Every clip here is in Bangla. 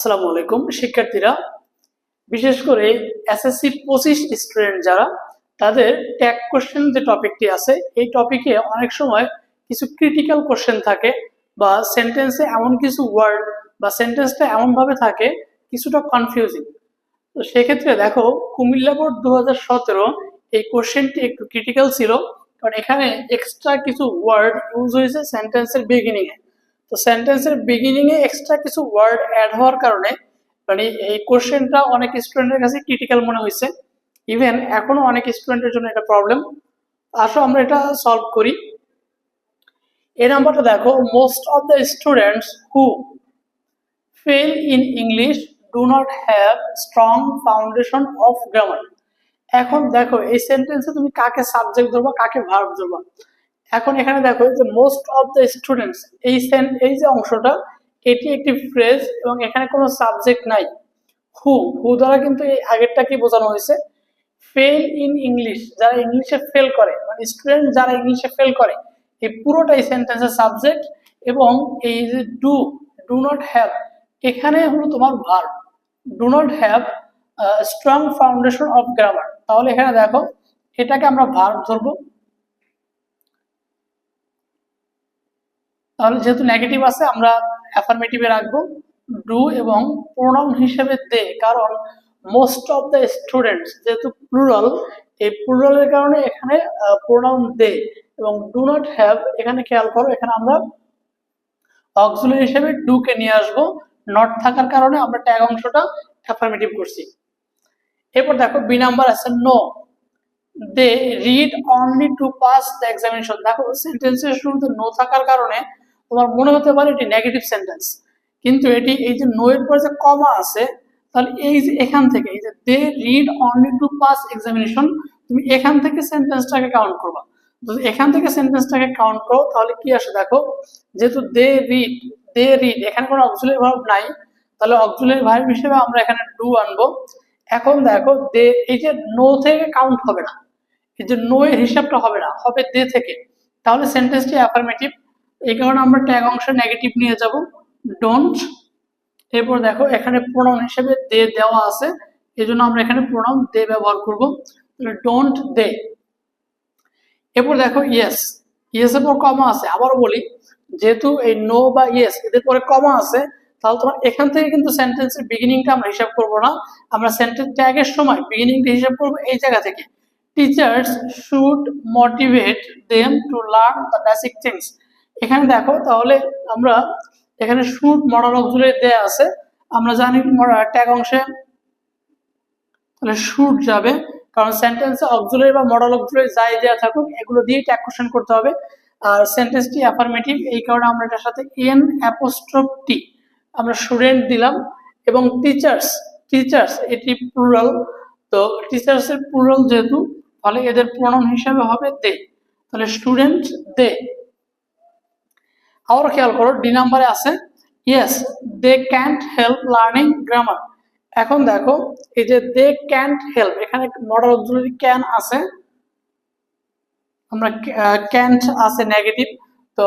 আসসালামু আলাইকুম শিক্ষার্থীরা, বিশেষ করে এসএসসি 25 স্টুডেন্ট যারা, তাদের ট্যাগ কোশ্চেন যে টপিকটি আছে, এই টপিকে অনেক সময় কিছু ক্রিটিক্যাল কোশ্চেন থাকে বা সেন্টেন্সে এমন কিছু ওয়ার্ড বা সেন্টেন্সটা এমন ভাবে থাকে কিছুটা কনফিউজিং। তো সেক্ষেত্রে দেখো, কুমিল্লা বোর্ড 2017 এই কোশ্চেনটি একটু ক্রিটিক্যাল ছিল, কারণ এখানে এক্সট্রা কিছু ওয়ার্ড ইউজ হয়েছে সেন্টেন্সের বিগিনিং এ। তো সেন্টেন্সের বিগিনিং এ এক্সট্রা কিছু ওয়ার্ড অ্যাড হওয়ার কারণে মানে এই কোশ্চেনটা অনেক স্টুডেন্টের কাছে ক্রিটিক্যাল মনে হয়েছে। ইভেন এখনো অনেক স্টুডেন্টের জন্য এটা প্রবলেম। আসো আমরা এটা সলভ করি। এই নাম্বারটা দেখো, most of the students who fail in English do not have strong foundation of grammar. এখন দেখো এই সেন্টেন্সে তুমি কাকে সাবজেক্ট ধরবা, কাকে ভার্ব ধরবা। এখন এখানে দেখো যে মোস্ট অফ দ্য স্টুডেন্টস, এই যে অংশটা, এটি একটি ফ্রেজ এবং এখানে কোনো সাবজেক্ট নাই। হু দ্বারা কিন্তু এই আগেরটা কি বোঝানো হয়েছে, ফেল ইন ইংলিশ, যারা ইংলিশে ফেল করে, মানে স্টুডেন্ট যারা ইংলিশে ফেল করে, এই পুরোটাই সেন্টেন্সের সাবজেক্ট। এবং এই যে ডু নট হ্যাভ, এখানে হলো তোমার verb. Do not have strong foundation of grammar, তাহলে এখানে দেখো এটাকে আমরা ভার্ব ধরবো। তাহলে যেহেতু নেগেটিভ আছে আমরা অ্যাফার্মেটিভে রাখবো ডু এবং প্রোনাউন হিসেবে দে, কারণ মোস্ট অফ দ্য স্টুডেন্টস যেহেতু প্লুরাল, এই প্লুরালের কারণে এখানে প্রোনাউন দে। এবং ডু নট হ্যাভ, এখানে খেয়াল করো এখানে আমরা অক্সিলারি হিসেবে ডু কে নিয়ে আসবো, নট থাকার কারণে আমরা ট্যাগ অংশটা অ্যাফার্মেটিভ করছি। এরপর দেখো বি নাম্বার আছে no, they read only to pass the examination. দেখো সেন্টেন্সের শুরুতে নো থাকার কারণে তোমার মনে হতে পারে এটি নেগেটিভ সেন্টেন্স, কিন্তু এটি এই যে নো এর পরে যে কমা আছে, তাহলে এই যে এখান থেকে এই যে they read only to pass examination, তুমি এখান থেকে সেন্টেন্সটাকে কাউন্ট করবা। যদি এখান থেকে সেন্টেন্সটাকে কাউন্ট করো তাহলে কি আসে দেখো, যেহেতু দে রিড এখানে কোনো অক্সিলারি ভার্ব নাই, তাহলে অক্সিলারি ভার্ব হিসেবে আমরা এখানে ডু আনবো। এখন দেখো দে, এই যে নো থেকে কাউন্ট হবে না, এই যে নো এর হিসাবটা হবে না, হবে দে থেকে, তাহলে সেন্টেন্সটি অ্যাফার্মেটিভ। এই কারণে আমরা ট্যাগ অংশে নেগেটিভ নিয়ে যাব, ডোন্ট। এরপর দেখো এখানে প্রোনাউন হিসেবে দে দেওয়া আছে, এই জন্য আমরা এখানে প্রোনাউন দে ব্যবহার করব, তাহলে ডোন্ট দে। এরপর দেখো ইয়েস, ইয়েস এর পর কমা আছে। আবারও বলি, যেহেতু এই নো বা ইয়েস এদের পরে কমা আছে, তাহলে তোমার এখান থেকে কিন্তু সেন্টেন্সের বিগিনিংটা আমরা হিসাব করব না, আমরা সেন্টেন্স ট্যাগের সময় বিগিনিংটা হিসাব করব এই জায়গা থেকে। Teachers should motivate them to learn the basic things. এখানে দেখো তাহলে আমরা এখানে শুড মডাল অক্সিলারি দেয়া আছে, আমরা জানি ট্যাগ অংশে তাহলে শুড যাবে, কারণ সেন্টেন্সে অক্সিলারি বা মডাল অক্সিলারি যাই দেয়া থাকুক এগুলো দিয়ে ট্যাগ কোশ্চেন করতে হবে। আর সেন্টেন্সটি অ্যাফার্মেটিভ, এই কারণে আমরা এটার সাথে এন অ্যাপোস্ট্রফ টি আমরা স্টুডেন্ট দিলাম। এবং টিচার্স এটি প্লুরাল, তো টিচার্স এর প্লুরাল যেহেতু, তাহলে এদের প্রোনাউন হিসেবে হবে দে, তাহলে স্টুডেন্ট দে। আবার খেয়াল করো ডি নাম্বারে আছে yes they can't help learning grammar. এখন দেখো এই যে দে ক্যান্ট হেল্প, এখানে মডাল অক্সিলারি ক্যান আছে, আমরা ক্যান্ট আছে নেগেটিভ, তো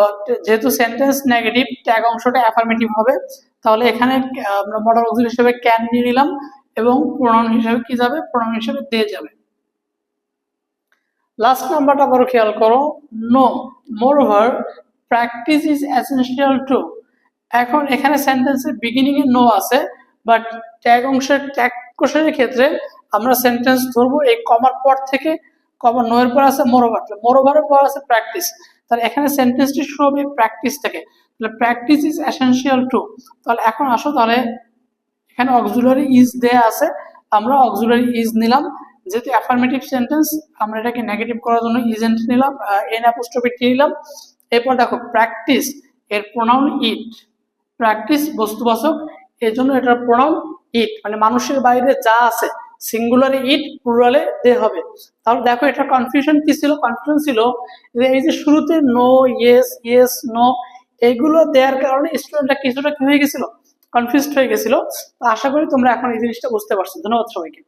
যেহেতু সেন্টেন্স নেগেটিভ ট্যাগ অংশটা অ্যাফার্মেটিভ হবে, তাহলে এখানে আমরা মডাল অক্সিলারি হিসেবে ক্যান নিয়ে নিলাম এবং প্রোনাউন হিসেবে কি যাবে, প্রোনাউন হিসেবে দে যাবে। লাস্ট নাম্বারটা আবারও খেয়াল করো, no moreover practice is essential too. এখন এখানে সেন্টেন্সের বিগিনিং এ নো আছে, বাট ট্যাগ অংশের ট্যাগ কোশ্চেনের ক্ষেত্রে আমরা সেন্টেন্স ধরবো এই কমার পর থেকে, কমা নো এর পর আছে মোরওভার, মোরওভারের পর আছে প্র্যাকটিস, তাহলে এখানে সেন্টেন্সটি শুরু হবে প্র্যাকটিস থেকে, তাহলে প্র্যাকটিস ইজ এসেনশিয়াল টু। তাহলে এখন আসো, তাহলে এখানে অক্সিলারি ইজ দেয়া আছে, আমরা অক্সিলারি ইজ নিলাম, যেহেতু অ্যাফার্মেটিভ সেন্টেন্স আমরা এটাকে নেগেটিভ করার জন্য ইজেন্ট নিলাম, এন অ্যাপোস্ট্রফি টি নিলাম। এরপর দেখো প্র্যাকটিস, এর প্রোনাউন ইট, প্র্যাকটিস বস্তুবাচক, এর জন্য এটার প্রোনাউন ইট, মানে মানুষের বাইরে যা আছে সিঙ্গুলারে ইট, প্লুরালে দে হবে। তাহলে দেখো এটা কনফিউশন কি ছিল, কনফিউশন ছিল যে এই যে শুরুতে নো ইয়েস নো এইগুলো দেওয়ার কারণে স্টুডেন্টরা কিছুটা কি হয়ে গেছিল, কনফিউজড হয়ে গেছিল। আশা করি তোমরা এখন এই জিনিসটা বুঝতে পারছো। ধন্যবাদ সবাইকে।